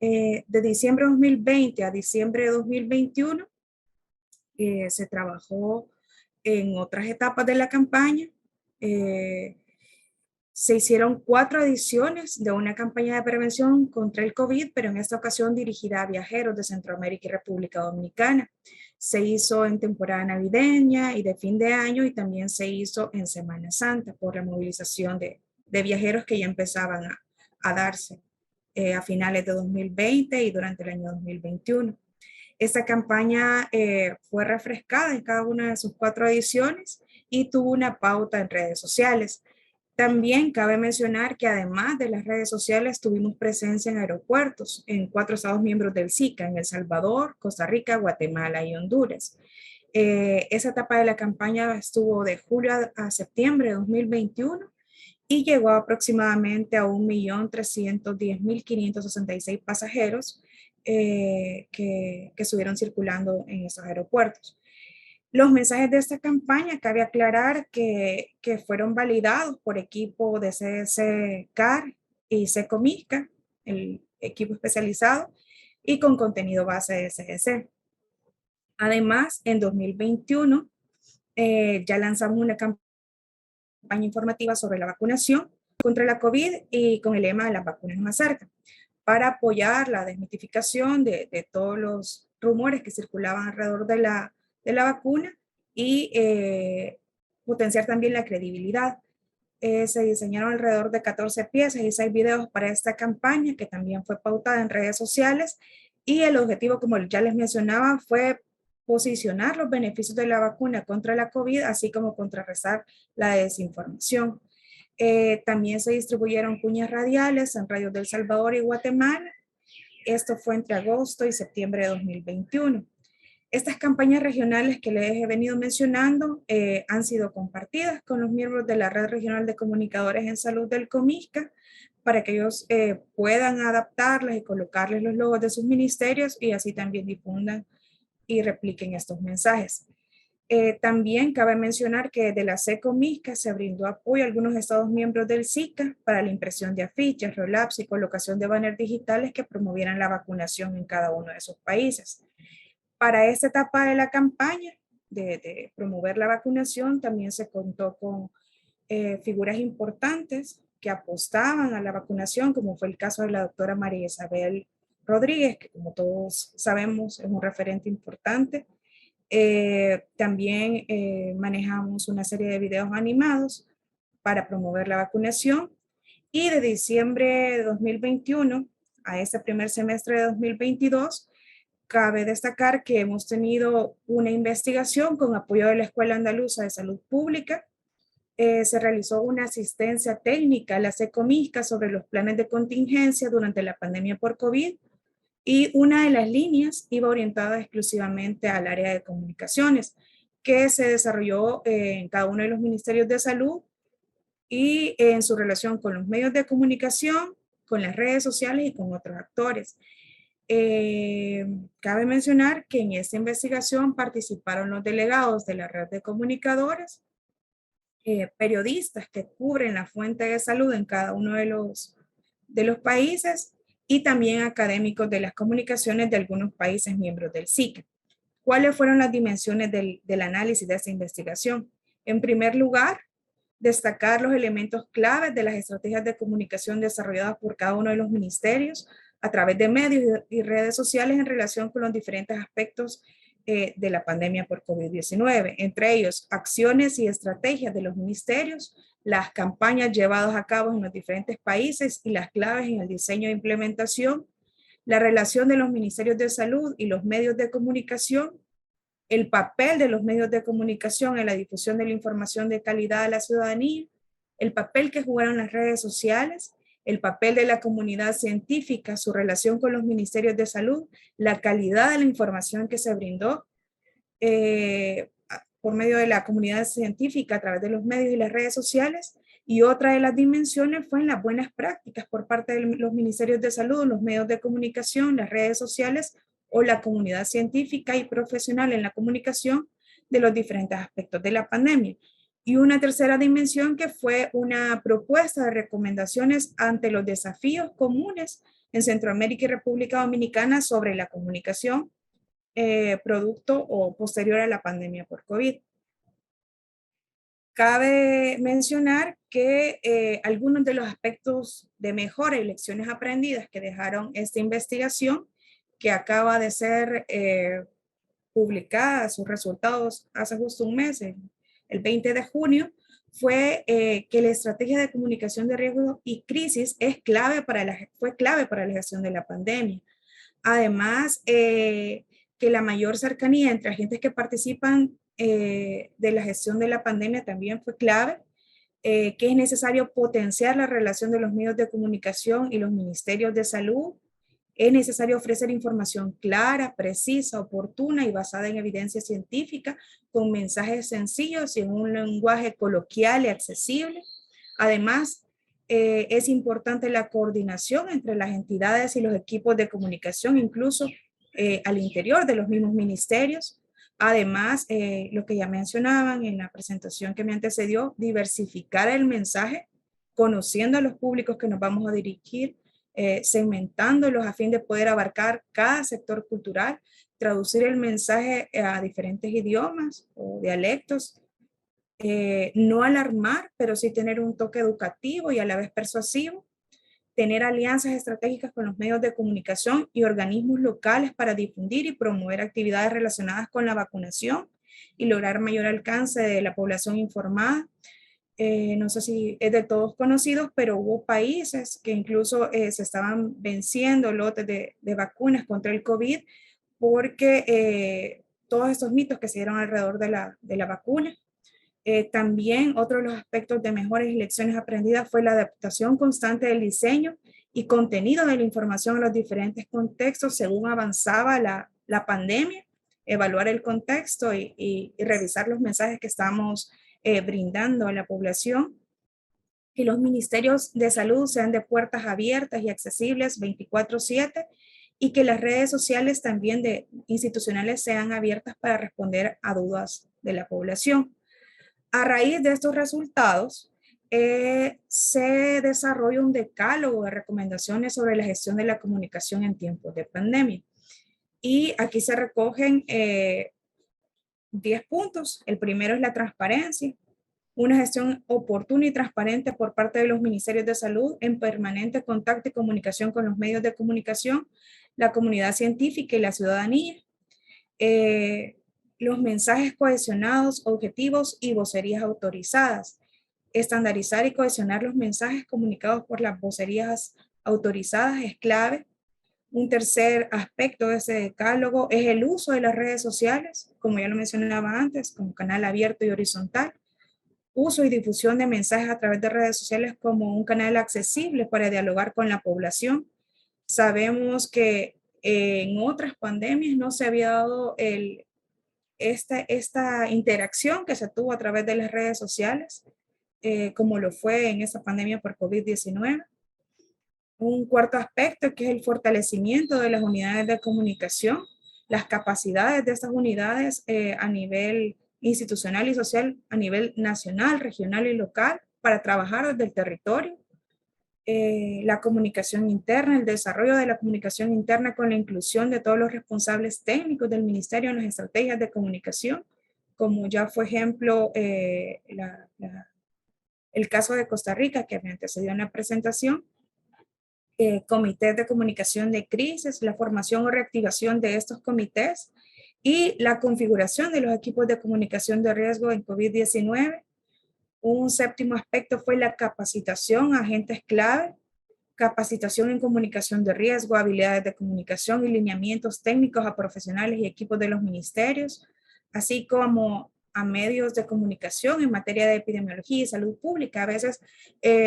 [SPEAKER 4] De diciembre de 2020 a diciembre de 2021 se trabajó en otras etapas de la campaña. Se hicieron 4 ediciones de una campaña de prevención contra el COVID, pero en esta ocasión dirigida a viajeros de Centroamérica y República Dominicana. Se hizo en temporada navideña y de fin de año, y también se hizo en Semana Santa por la movilización de viajeros que ya empezaban a darse a finales de 2020 y durante el año 2021. Esta campaña fue refrescada en cada una de sus 4 ediciones y tuvo una pauta en redes sociales. También cabe mencionar que además de las redes sociales tuvimos presencia en aeropuertos en 4 estados miembros del SICA, en El Salvador, Costa Rica, Guatemala y Honduras. Esa etapa de la campaña estuvo de julio a septiembre de 2021 y llegó aproximadamente a 1.310.566 pasajeros que estuvieron circulando en esos aeropuertos. Los mensajes de esta campaña, cabe aclarar que fueron validados por equipo de CDC-CAR y CECOMISCA, el equipo especializado, y con contenido base de CDC. Además, en 2021 ya lanzamos una campaña informativa sobre la vacunación contra la COVID y con el lema de las vacunas más cerca, para apoyar la desmitificación de todos los rumores que circulaban alrededor de la vacuna y potenciar también la credibilidad. Se diseñaron alrededor de 14 piezas y 6 videos para esta campaña, que también fue pautada en redes sociales, y el objetivo, como ya les mencionaba, fue posicionar los beneficios de la vacuna contra la COVID, así como contrarrestar la desinformación. También se distribuyeron cuñas radiales en radios de El Salvador y Guatemala. Esto fue entre agosto y septiembre de 2021. Estas campañas regionales que les he venido mencionando han sido compartidas con los miembros de la Red Regional de Comunicadores en Salud del Comisca para que ellos puedan adaptarlas y colocarles los logos de sus ministerios y así también difundan y repliquen estos mensajes. También cabe mencionar que desde la SECOMISCA se brindó apoyo a algunos estados miembros del SICA para la impresión de afiches, roll-ups y colocación de banners digitales que promovieran la vacunación en cada uno de esos países. Para esta etapa de la campaña de promover la vacunación, también se contó con figuras importantes que apostaban a la vacunación, como fue el caso de la doctora María Isabel Rodríguez, que como todos sabemos es un referente importante. También manejamos una serie de videos animados para promover la vacunación, y de diciembre de 2021 a este primer semestre de 2022, cabe destacar que hemos tenido una investigación con apoyo de la Escuela Andaluza de Salud Pública. Se realizó una asistencia técnica a la SECOMISCA sobre los planes de contingencia durante la pandemia por COVID, y una de las líneas iba orientada exclusivamente al área de comunicaciones, que se desarrolló en cada uno de los ministerios de salud y en su relación con los medios de comunicación, con las redes sociales y con otros actores. Cabe mencionar que en esta investigación participaron los delegados de la red de comunicadores, periodistas que cubren la fuente de salud en cada uno de los países, y también académicos de las comunicaciones de algunos países miembros del SICA. ¿Cuáles fueron las dimensiones del análisis de esta investigación? En primer lugar, destacar los elementos claves de las estrategias de comunicación desarrolladas por cada uno de los ministerios a través de medios y redes sociales en relación con los diferentes aspectos de la pandemia por COVID-19, entre ellos acciones y estrategias de los ministerios, las campañas llevadas a cabo en los diferentes países y las claves en el diseño e implementación, la relación de los ministerios de salud y los medios de comunicación, el papel de los medios de comunicación en la difusión de la información de calidad a la ciudadanía, el papel que jugaron las redes sociales, el papel de la comunidad científica, su relación con los ministerios de salud, la calidad de la información que se brindó por medio de la comunidad científica a través de los medios y las redes sociales. Y otra de las dimensiones fue en las buenas prácticas por parte de los ministerios de salud, los medios de comunicación, las redes sociales o la comunidad científica y profesional en la comunicación de los diferentes aspectos de la pandemia. Y una tercera dimensión que fue una propuesta de recomendaciones ante los desafíos comunes en Centroamérica y República Dominicana sobre la comunicación producto o posterior a la pandemia por COVID. Cabe mencionar que algunos de los aspectos de mejora y lecciones aprendidas que dejaron esta investigación, que acaba de ser publicada, sus resultados hace justo un mes, el 20 de junio, fue que la estrategia de comunicación de riesgo y crisis fue clave para la gestión de la pandemia. Además, que la mayor cercanía entre agentes que participan de la gestión de la pandemia también fue clave, que es necesario potenciar la relación de los medios de comunicación y los ministerios de salud. Es necesario ofrecer información clara, precisa, oportuna y basada en evidencia científica, con mensajes sencillos y en un lenguaje coloquial y accesible. Además, es importante la coordinación entre las entidades y los equipos de comunicación, incluso al interior de los mismos ministerios. Además, lo que ya mencionaban en la presentación que me antecedió, diversificar el mensaje, conociendo a los públicos que nos vamos a dirigir, segmentándolos a fin de poder abarcar cada sector cultural, traducir el mensaje a diferentes idiomas o dialectos, no alarmar, pero sí tener un toque educativo y a la vez persuasivo, tener alianzas estratégicas con los medios de comunicación y organismos locales para difundir y promover actividades relacionadas con la vacunación y lograr mayor alcance de la población informada. No sé si es de todos conocidos, pero hubo países que incluso se estaban venciendo lotes de vacunas contra el COVID porque todos estos mitos que se dieron alrededor de la vacuna. También otro de los aspectos de mejores y lecciones aprendidas fue la adaptación constante del diseño y contenido de la información a los diferentes contextos según avanzaba la pandemia, evaluar el contexto y revisar los mensajes que estamos brindando a la población. Que los ministerios de salud sean de puertas abiertas y accesibles 24/7 y que las redes sociales también institucionales sean abiertas para responder a dudas de la población. A raíz de estos resultados, se desarrolla un decálogo de recomendaciones sobre la gestión de la comunicación en tiempos de pandemia. Y aquí se recogen 10 puntos. El primero es la transparencia, una gestión oportuna y transparente por parte de los ministerios de salud en permanente contacto y comunicación con los medios de comunicación, la comunidad científica y la ciudadanía. Los mensajes cohesionados, objetivos y vocerías autorizadas. Estandarizar y cohesionar los mensajes comunicados por las vocerías autorizadas es clave. Un tercer aspecto de ese decálogo es el uso de las redes sociales, como ya lo mencionaba antes, como canal abierto y horizontal. Uso y difusión de mensajes a través de redes sociales como un canal accesible para dialogar con la población. Sabemos que en otras pandemias no se había dado esta interacción que se tuvo a través de las redes sociales, como lo fue en esta pandemia por COVID-19. Un cuarto aspecto que es el fortalecimiento de las unidades de comunicación, las capacidades de estas unidades a nivel institucional y social, a nivel nacional, regional y local, para trabajar desde el territorio. La comunicación interna, el desarrollo de la comunicación interna con la inclusión de todos los responsables técnicos del ministerio en las estrategias de comunicación, como ya fue ejemplo el caso de Costa Rica, que me antecedió en la presentación. Comités de comunicación de crisis, la formación o reactivación de estos comités y la configuración de los equipos de comunicación de riesgo en COVID-19. Un séptimo aspecto fue la capacitación a agentes clave, capacitación en comunicación de riesgo, habilidades de comunicación y lineamientos técnicos a profesionales y equipos de los ministerios, así como a medios de comunicación en materia de epidemiología y salud pública. A veces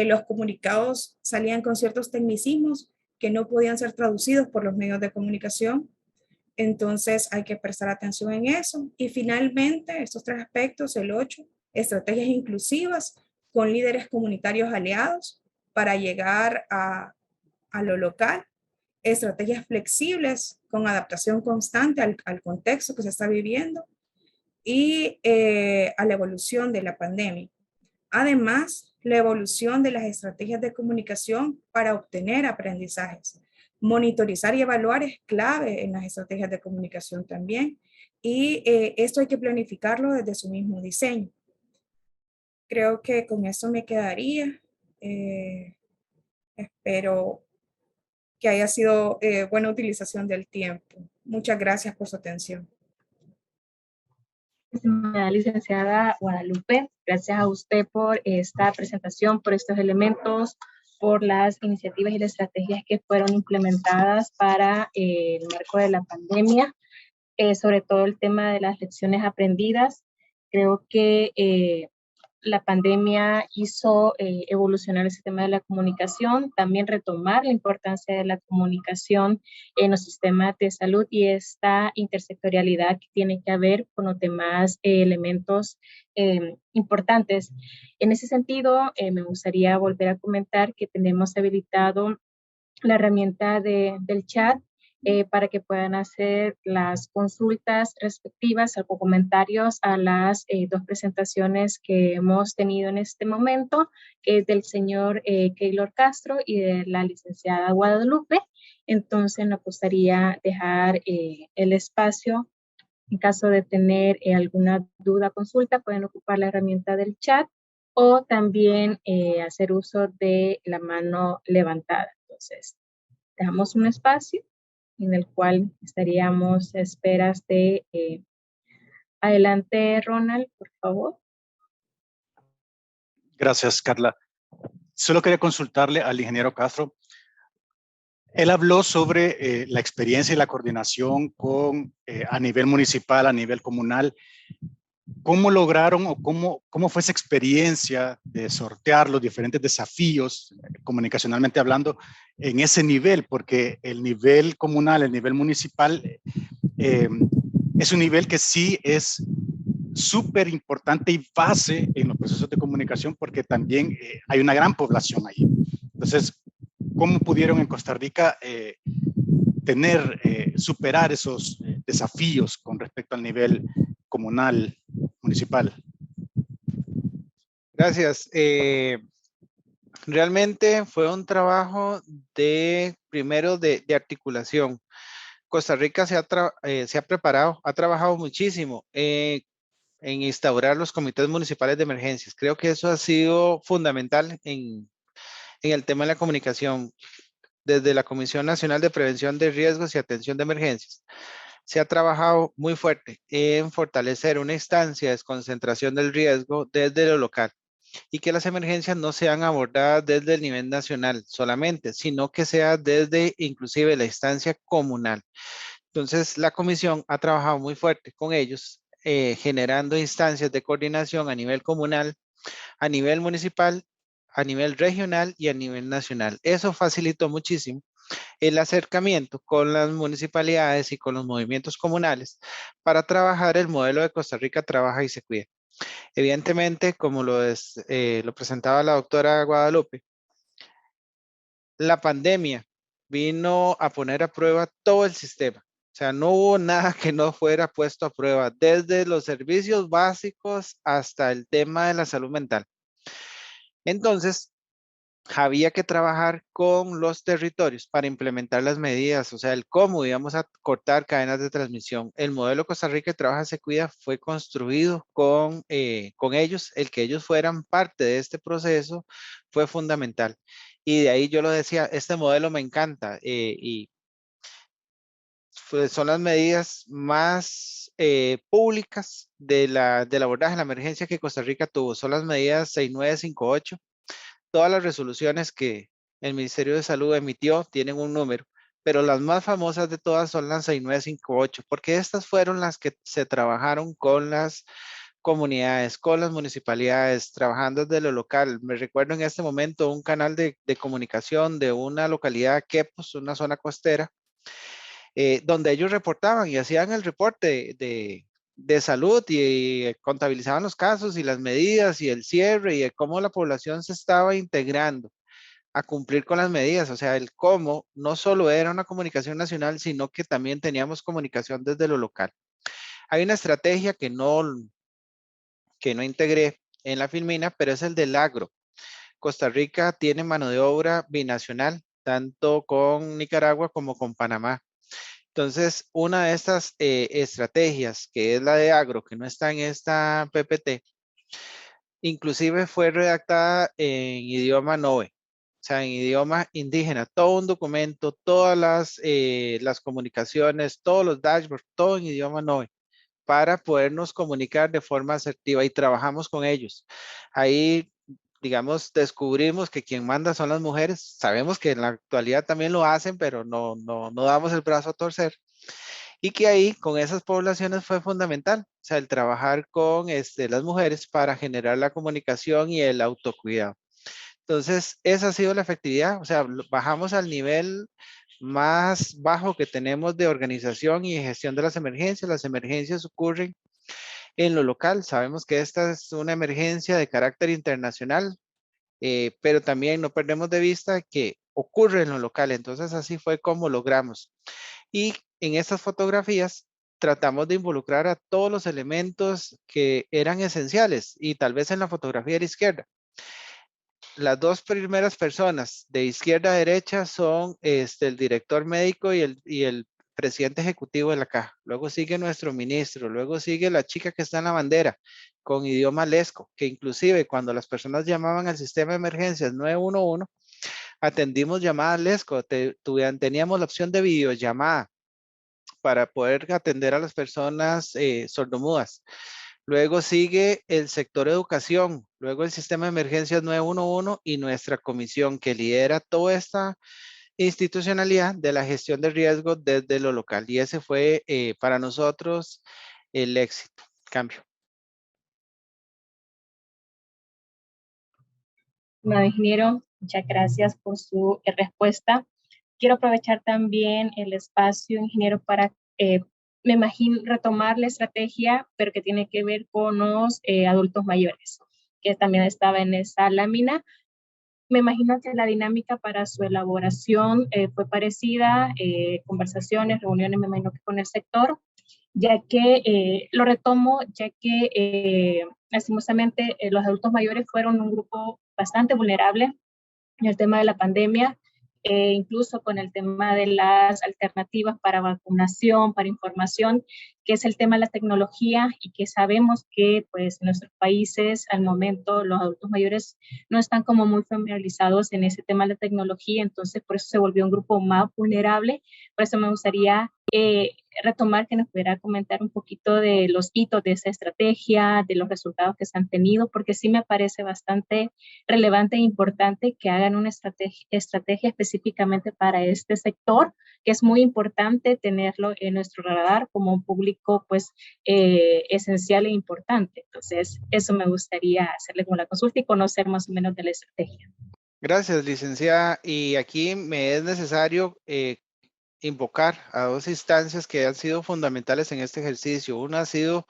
[SPEAKER 4] los comunicados salían con ciertos tecnicismos que no podían ser traducidos por los medios de comunicación. Entonces hay que prestar atención en eso. Y finalmente, estos tres aspectos, el 8, estrategias inclusivas con líderes comunitarios aliados para llegar a lo local, estrategias flexibles con adaptación constante al contexto que se está viviendo y a la evolución de la pandemia. Además, la evolución de las estrategias de comunicación para obtener aprendizajes. Monitorizar y evaluar es clave en las estrategias de comunicación también. Y esto hay que planificarlo desde su mismo diseño. Creo que con eso me quedaría. Espero que haya sido buena utilización del tiempo. Muchas gracias por su atención.
[SPEAKER 1] Licenciada Guadalupe, gracias a usted por esta presentación, por estos elementos, por las iniciativas y las estrategias que fueron implementadas para el marco de la pandemia, sobre todo el tema de las lecciones aprendidas. Creo que la pandemia hizo evolucionar el sistema de la comunicación, también retomar la importancia de la comunicación en los sistemas de salud y esta intersectorialidad que tiene que haber con los demás elementos importantes. En ese sentido, me gustaría volver a comentar que tenemos habilitado la herramienta del chat para que puedan hacer las consultas respectivas o comentarios a las dos presentaciones que hemos tenido en este momento, que es del señor Keylor Castro y de la licenciada Guadalupe. Entonces nos gustaría dejar el espacio. En caso de tener alguna duda o consulta, pueden ocupar la herramienta del chat o también hacer uso de la mano levantada. Entonces, dejamos un espacio en el cual estaríamos a esperas de... Adelante, Ronald, por favor.
[SPEAKER 2] Gracias, Carla. Solo quería consultarle al ingeniero Castro. Él habló sobre la experiencia y la coordinación con, a nivel municipal, a nivel comunal. ¿Cómo lograron o cómo fue esa experiencia de sortear los diferentes desafíos, comunicacionalmente hablando, en ese nivel? Porque el nivel comunal, el nivel municipal, es un nivel que sí es súper importante y base en los procesos de comunicación porque también hay una gran población ahí. Entonces, ¿cómo pudieron en Costa Rica superar esos desafíos con respecto al nivel comunal, municipal?
[SPEAKER 3] Gracias. Realmente fue un trabajo primero de articulación. Costa Rica se ha preparado, ha trabajado muchísimo en instaurar los comités municipales de emergencias. Creo que eso ha sido fundamental en el tema de la comunicación. Desde la Comisión Nacional de Prevención de Riesgos y Atención de Emergencias, se ha trabajado muy fuerte en fortalecer una instancia de desconcentración del riesgo desde lo local y que las emergencias no sean abordadas desde el nivel nacional solamente, sino que sea desde inclusive la instancia comunal. Entonces, la comisión ha trabajado muy fuerte con ellos, generando instancias de coordinación a nivel comunal, a nivel municipal, a nivel regional y a nivel nacional. Eso facilitó muchísimo el acercamiento con las municipalidades y con los movimientos comunales para trabajar el modelo de Costa Rica Trabaja y se Cuida. Evidentemente, como lo presentaba la doctora Guadalupe, la pandemia vino a poner a prueba todo el sistema. O sea, no hubo nada que no fuera puesto a prueba, desde los servicios básicos hasta el tema de la salud mental. Entonces, había que trabajar con los territorios para implementar las medidas, o sea, el cómo íbamos a cortar cadenas de transmisión. El modelo Costa Rica Trabaja se Cuida fue construido con ellos. El que ellos fueran parte de este proceso fue fundamental. Y de ahí yo lo decía, este modelo me encanta y son las medidas más públicas del abordaje de la emergencia que Costa Rica tuvo. Son las medidas 6958. Todas las resoluciones que el Ministerio de Salud emitió tienen un número, pero las más famosas de todas son las 6958, porque estas fueron las que se trabajaron con las comunidades, con las municipalidades, trabajando desde lo local. Me recuerdo en este momento un canal de comunicación de una localidad, Quepos, una zona costera, donde ellos reportaban y hacían el reporte de salud y contabilizaban los casos y las medidas y el cierre y de cómo la población se estaba integrando a cumplir con las medidas. O sea, el cómo no solo era una comunicación nacional, sino que también teníamos comunicación desde lo local. Hay una estrategia que no integré en la Filmina, pero es el del agro. Costa Rica tiene mano de obra binacional, tanto con Nicaragua como con Panamá. Entonces, una de estas estrategias, que es la de agro, que no está en esta PPT, inclusive fue redactada en idioma Noe, o sea, en idioma indígena, todo un documento, todas las comunicaciones, todos los dashboards, todo en idioma Noe, para podernos comunicar de forma asertiva y trabajamos con ellos. Ahí, digamos, descubrimos que quien manda son las mujeres. Sabemos que en la actualidad también lo hacen, pero no damos el brazo a torcer. Y que ahí con esas poblaciones fue fundamental, o sea, el trabajar con las mujeres para generar la comunicación y el autocuidado. Entonces, esa ha sido la efectividad, o sea, bajamos al nivel más bajo que tenemos de organización y gestión de las emergencias. Las emergencias ocurren en lo local. Sabemos que esta es una emergencia de carácter internacional, pero también no perdemos de vista que ocurre en lo local. Entonces, así fue como logramos. Y en estas fotografías tratamos de involucrar a todos los elementos que eran esenciales y tal vez en la fotografía de la izquierda. Las dos primeras personas de izquierda a derecha son el director médico y el presidente ejecutivo de la caja. Luego sigue nuestro ministro, luego sigue la chica que está en la bandera con idioma lesco, que inclusive cuando las personas llamaban al sistema de emergencias 911, atendimos llamadas lesco, teníamos la opción de videollamada para poder atender a las personas sordomudas. Luego sigue el sector educación, luego el sistema de emergencias 911 y nuestra comisión que lidera toda esta institucionalidad de la gestión de riesgos desde lo local. Y ese fue para nosotros el éxito. Cambio.
[SPEAKER 1] Bueno, ingeniero, muchas gracias por su respuesta. Quiero aprovechar también el espacio, ingeniero, para, me imagino, retomar la estrategia, pero que tiene que ver con los adultos mayores, que también estaba en esa lámina. me imagino que la dinámica para su elaboración fue parecida, conversaciones, reuniones, me imagino que con el sector, ya que lo retomo, ya que lastimosamente los adultos mayores fueron un grupo bastante vulnerable en el tema de la pandemia, incluso con el tema de las alternativas para vacunación, para información, que es el tema de la tecnología y que sabemos que pues en nuestros países al momento los adultos mayores no están como muy familiarizados en ese tema de la tecnología, entonces por eso se volvió un grupo más vulnerable. Por eso me gustaría retomar que nos pudiera comentar un poquito de los hitos de esa estrategia, de los resultados que se han tenido, porque sí me parece bastante relevante e importante que hagan una estrategia específicamente para este sector, que es muy importante tenerlo en nuestro radar como un público pues esencial e importante. Entonces, eso me gustaría hacerle como la consulta y conocer más o menos de la estrategia.
[SPEAKER 3] Gracias, licenciada. Y aquí me es necesario invocar a dos instancias que han sido fundamentales en este ejercicio. Una ha sido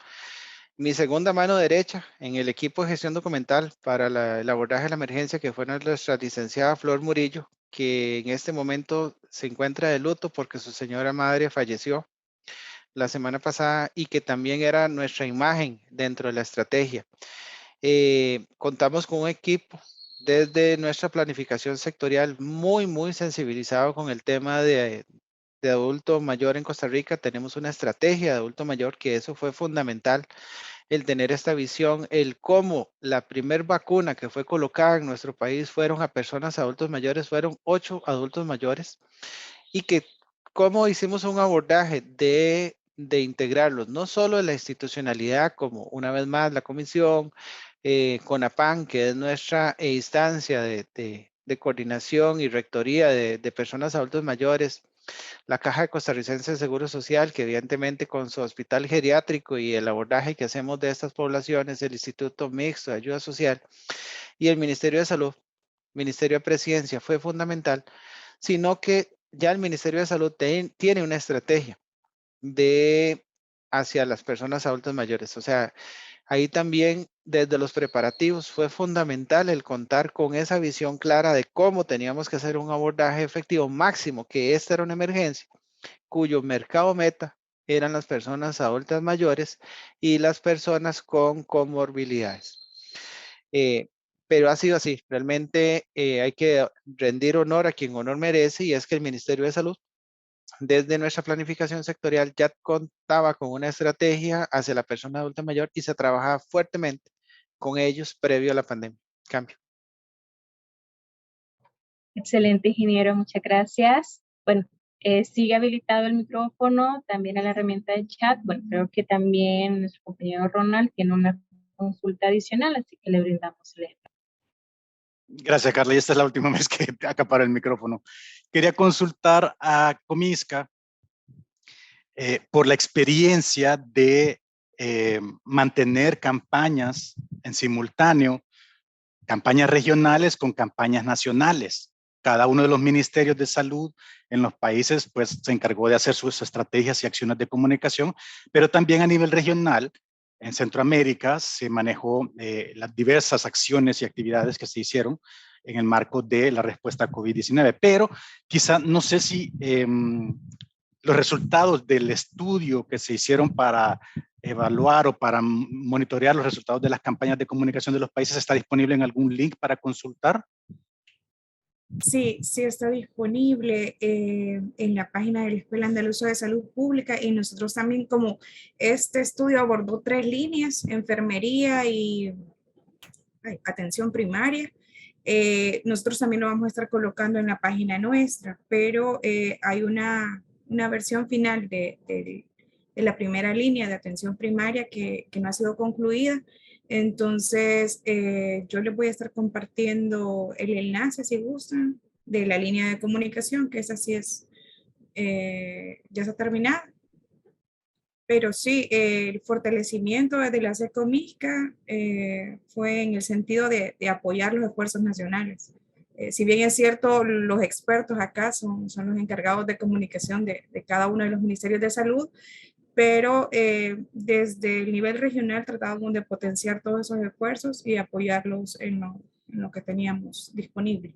[SPEAKER 3] mi segunda mano derecha en el equipo de gestión documental para el abordaje de la emergencia, que fue nuestra licenciada Flor Murillo, que en este momento se encuentra de luto porque su señora madre falleció la semana pasada y que también era nuestra imagen dentro de la estrategia. Contamos con un equipo desde nuestra planificación sectorial muy sensibilizado con el tema de adulto mayor en Costa Rica. Tenemos una estrategia de adulto mayor, que eso fue fundamental, el tener esta visión, el cómo la primer vacuna que fue colocada en nuestro país fueron a personas adultos mayores, fueron 8 adultos mayores, y que cómo hicimos un abordaje de integrarlos, no solo en la institucionalidad, como una vez más la comisión, CONAPAN, que es nuestra instancia de coordinación y rectoría de personas adultos mayores, la Caja Costarricense de Seguro Social, que evidentemente con su hospital geriátrico y el abordaje que hacemos de estas poblaciones, el Instituto Mixto de Ayuda Social y el Ministerio de Salud, Ministerio de Presidencia, fue fundamental, sino que ya el Ministerio de Salud tiene una estrategia hacia las personas adultas mayores. O sea, ahí también desde los preparativos fue fundamental el contar con esa visión clara de cómo teníamos que hacer un abordaje efectivo máximo, que esta era una emergencia cuyo mercado meta eran las personas adultas mayores y las personas con comorbilidades. Pero ha sido así, realmente hay que rendir honor a quien honor merece, y es que el Ministerio de Salud, desde nuestra planificación sectorial, ya contaba con una estrategia hacia la persona adulta mayor y se trabajaba fuertemente con ellos previo a la pandemia. Cambio.
[SPEAKER 1] Excelente, ingeniero, muchas gracias. Bueno, sigue habilitado el micrófono, también a la herramienta de chat. Bueno, creo que también nuestro compañero Ronald tiene una consulta adicional, así que le brindamos el espacio.
[SPEAKER 2] Gracias, Carla. Y esta es la última vez que acaparo el micrófono. Quería consultar a Comisca por la experiencia de mantener campañas en simultáneo, campañas regionales con campañas nacionales. Cada uno de los ministerios de salud en los países pues se encargó de hacer sus estrategias y acciones de comunicación, pero también a nivel regional, en Centroamérica, se manejó las diversas acciones y actividades que se hicieron en el marco de la respuesta a COVID-19. Pero quizá no sé si los resultados del estudio que se hicieron para evaluar o para monitorear los resultados de las campañas de comunicación de los países está disponible en algún link para consultar.
[SPEAKER 4] Sí, sí está disponible en la página de la Escuela Andaluza de Salud Pública, y nosotros también, como este estudio abordó 3 líneas, enfermería y atención primaria, nosotros también lo vamos a estar colocando en la página nuestra, pero hay una versión final de la primera línea de atención primaria que no ha sido concluida. Entonces, yo les voy a estar compartiendo el enlace, si gustan, de la línea de comunicación, que esa sí es, ya está terminada. Pero sí, el fortalecimiento de la SECOMISCA fue en el sentido de apoyar los esfuerzos nacionales. Si bien es cierto, los expertos acá son los encargados de comunicación de cada uno de los ministerios de salud, pero desde el nivel regional tratábamos de potenciar todos esos esfuerzos y apoyarlos en en lo que teníamos disponible.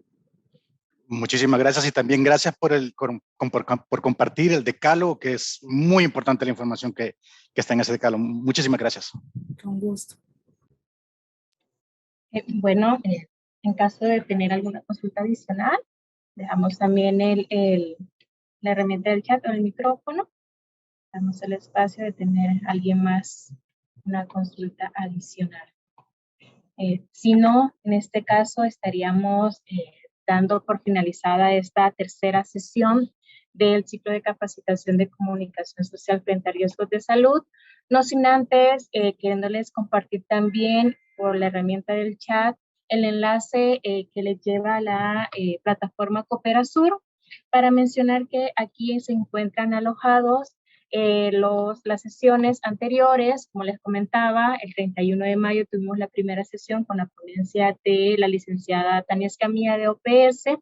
[SPEAKER 2] Muchísimas gracias y también gracias por compartir el decálogo, que es muy importante la información que está en ese decálogo. Muchísimas gracias.
[SPEAKER 4] Con gusto.
[SPEAKER 1] Bueno, en caso de tener alguna consulta adicional, dejamos también la herramienta del chat o el micrófono. Damos el espacio de tener a alguien más una consulta adicional. Si no, en este caso estaríamos dando por finalizada esta tercera sesión del ciclo de capacitación de comunicación social frente a riesgos de salud, no sin antes queriéndoles compartir también por la herramienta del chat el enlace que les lleva a la plataforma Cooperasur, para mencionar que aquí se encuentran alojados las sesiones anteriores. Como les comentaba, el 31 de mayo tuvimos la primera sesión con la ponencia de la licenciada Tania Escamilla de OPS.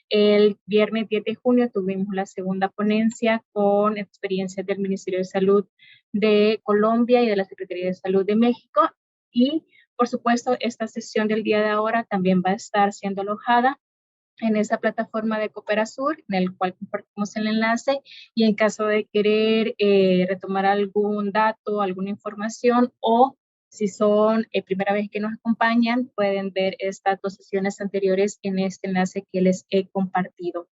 [SPEAKER 1] El viernes 10 de junio tuvimos la segunda ponencia con experiencias del Ministerio de Salud de Colombia y de la Secretaría de Salud de México. Y, por supuesto, esta sesión del día de ahora también va a estar siendo alojada en esa plataforma de Cooperasur, en el cual compartimos el enlace, y en caso de querer retomar algún dato, alguna información, o si son primera vez que nos acompañan, pueden ver estas dos sesiones anteriores en este enlace que les he compartido.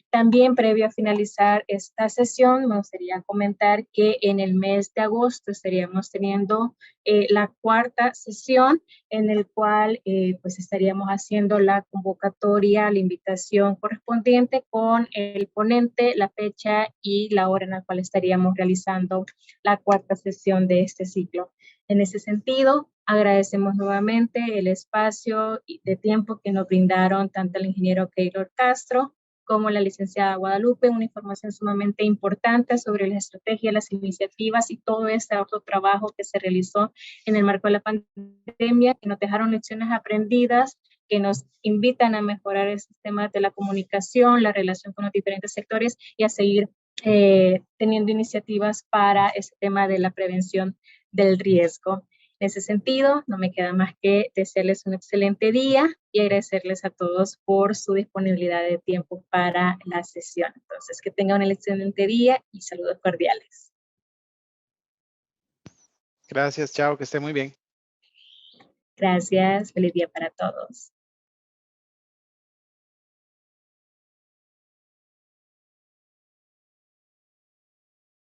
[SPEAKER 1] También, previo a finalizar esta sesión, me gustaría comentar que en el mes de agosto estaríamos teniendo la cuarta sesión, en el cual pues estaríamos haciendo la convocatoria, la invitación correspondiente con el ponente, la fecha y la hora en la cual estaríamos realizando la cuarta sesión de este ciclo. En ese sentido, agradecemos nuevamente el espacio de tiempo que nos brindaron tanto el ingeniero Keylor Castro como la licenciada Guadalupe, una información sumamente importante sobre la estrategia, las iniciativas y todo este otro trabajo que se realizó en el marco de la pandemia, que nos dejaron lecciones aprendidas, que nos invitan a mejorar el sistema de la comunicación, la relación con los diferentes sectores y a seguir teniendo iniciativas para ese tema de la prevención del riesgo. En ese sentido, no me queda más que desearles un excelente día y agradecerles a todos por su disponibilidad de tiempo para la sesión. Entonces, que tengan un excelente día y saludos cordiales.
[SPEAKER 3] Gracias, chao, que esté muy bien.
[SPEAKER 1] Gracias, feliz día para todos.